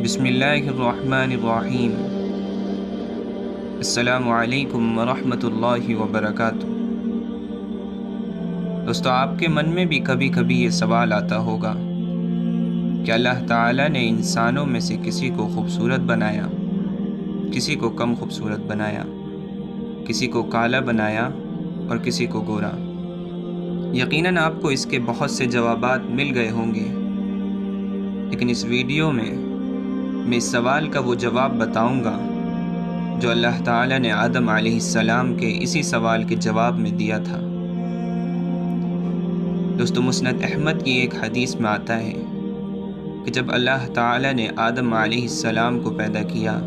بسم اللہ الرحمن الرحیم۔ السلام علیکم ورحمۃ اللہ وبرکاتہ۔ دوستو، آپ کے من میں بھی کبھی کبھی یہ سوال آتا ہوگا کہ اللہ تعالیٰ نے انسانوں میں سے کسی کو خوبصورت بنایا، کسی کو کم خوبصورت بنایا، کسی کو کالا بنایا اور کسی کو گورا۔ یقیناً آپ کو اس کے بہت سے جوابات مل گئے ہوں گے، لیکن اس ویڈیو میں اس سوال کا وہ جواب بتاؤں گا جو اللہ تعالیٰ نے آدم علیہ السلام کے اسی سوال کے جواب میں دیا تھا۔ دوستو، مسند احمد کی ایک حدیث میں آتا ہے کہ جب اللہ تعالیٰ نے آدم علیہ السلام کو پیدا کیا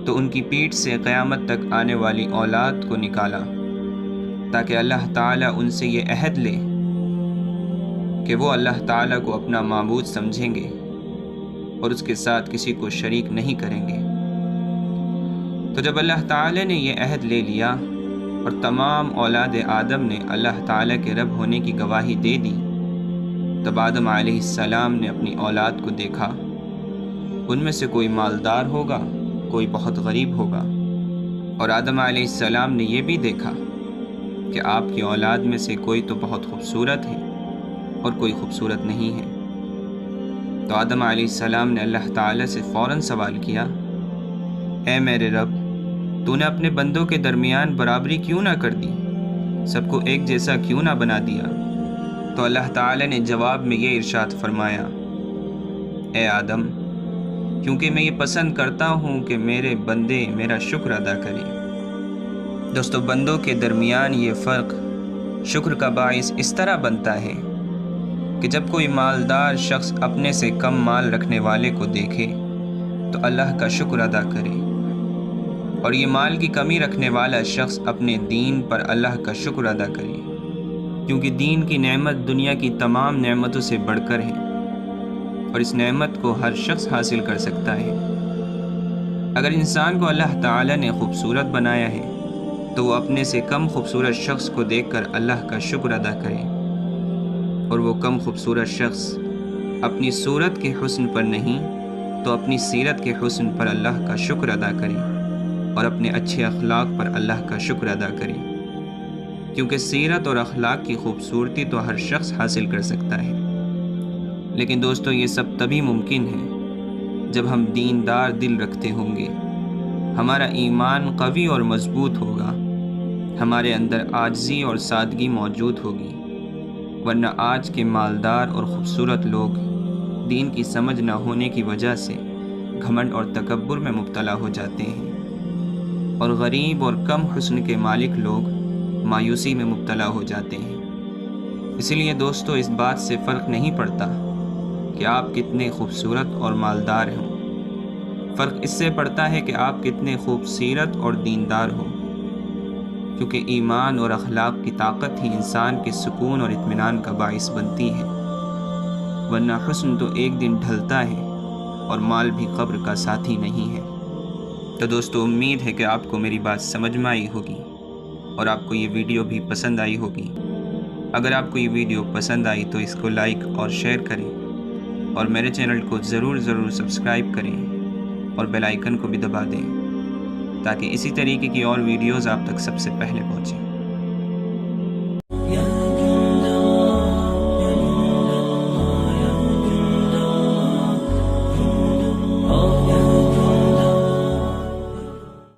تو ان کی پیٹھ سے قیامت تک آنے والی اولاد کو نکالا، تاکہ اللہ تعالیٰ ان سے یہ عہد لے کہ وہ اللہ تعالیٰ کو اپنا معبود سمجھیں گے اور اس کے ساتھ کسی کو شریک نہیں کریں گے۔ تو جب اللہ تعالیٰ نے یہ عہد لے لیا اور تمام اولاد آدم نے اللہ تعالیٰ کے رب ہونے کی گواہی دے دی، تب آدم علیہ السلام نے اپنی اولاد کو دیکھا۔ ان میں سے کوئی مالدار ہوگا، کوئی بہت غریب ہوگا، اور آدم علیہ السلام نے یہ بھی دیکھا کہ آپ کی اولاد میں سے کوئی تو بہت خوبصورت ہے اور کوئی خوبصورت نہیں ہے۔ تو آدم علیہ السلام نے اللہ تعالیٰ سے فوراً سوال کیا، اے میرے رب، تو نے اپنے بندوں کے درمیان برابری کیوں نہ کر دی؟ سب کو ایک جیسا کیوں نہ بنا دیا؟ تو اللہ تعالیٰ نے جواب میں یہ ارشاد فرمایا، اے آدم، کیونکہ میں یہ پسند کرتا ہوں کہ میرے بندے میرا شکر ادا کریں۔ دوستو، بندوں کے درمیان یہ فرق شکر کا باعث اس طرح بنتا ہے کہ جب کوئی مالدار شخص اپنے سے کم مال رکھنے والے کو دیکھے تو اللہ کا شکر ادا کرے، اور یہ مال کی کمی رکھنے والا شخص اپنے دین پر اللہ کا شکر ادا کرے، کیونکہ دین کی نعمت دنیا کی تمام نعمتوں سے بڑھ کر ہے، اور اس نعمت کو ہر شخص حاصل کر سکتا ہے۔ اگر انسان کو اللہ تعالیٰ نے خوبصورت بنایا ہے تو وہ اپنے سے کم خوبصورت شخص کو دیکھ کر اللہ کا شکر ادا کرے، اور وہ کم خوبصورت شخص اپنی صورت کے حسن پر نہیں تو اپنی سیرت کے حسن پر اللہ کا شکر ادا کرے، اور اپنے اچھے اخلاق پر اللہ کا شکر ادا کرے، کیونکہ سیرت اور اخلاق کی خوبصورتی تو ہر شخص حاصل کر سکتا ہے۔ لیکن دوستو، یہ سب تبھی ممکن ہے جب ہم دیندار دل رکھتے ہوں گے، ہمارا ایمان قوی اور مضبوط ہوگا، ہمارے اندر عاجزی اور سادگی موجود ہوگی، ورنہ آج کے مالدار اور خوبصورت لوگ دین کی سمجھ نہ ہونے کی وجہ سے گھمنڈ اور تکبر میں مبتلا ہو جاتے ہیں، اور غریب اور کم حسن کے مالک لوگ مایوسی میں مبتلا ہو جاتے ہیں۔ اسی لیے دوستو، اس بات سے فرق نہیں پڑتا کہ آپ کتنے خوبصورت اور مالدار ہوں، فرق اس سے پڑتا ہے کہ آپ کتنے خوبصورت اور دیندار ہوں، کیونکہ ایمان اور اخلاق کی طاقت ہی انسان کے سکون اور اطمینان کا باعث بنتی ہے، ورنہ حسن تو ایک دن ڈھلتا ہے اور مال بھی قبر کا ساتھی نہیں ہے۔ تو دوستو، امید ہے کہ آپ کو میری بات سمجھ میں آئی ہوگی اور آپ کو یہ ویڈیو بھی پسند آئی ہوگی۔ اگر آپ کو یہ ویڈیو پسند آئی تو اس کو لائک اور شیئر کریں، اور میرے چینل کو ضرور سبسکرائب کریں اور بیل آئیکن کو بھی دبا دیں، تاکہ اسی طریقے کی اور ویڈیوز آپ تک سب سے پہلے پہنچیں۔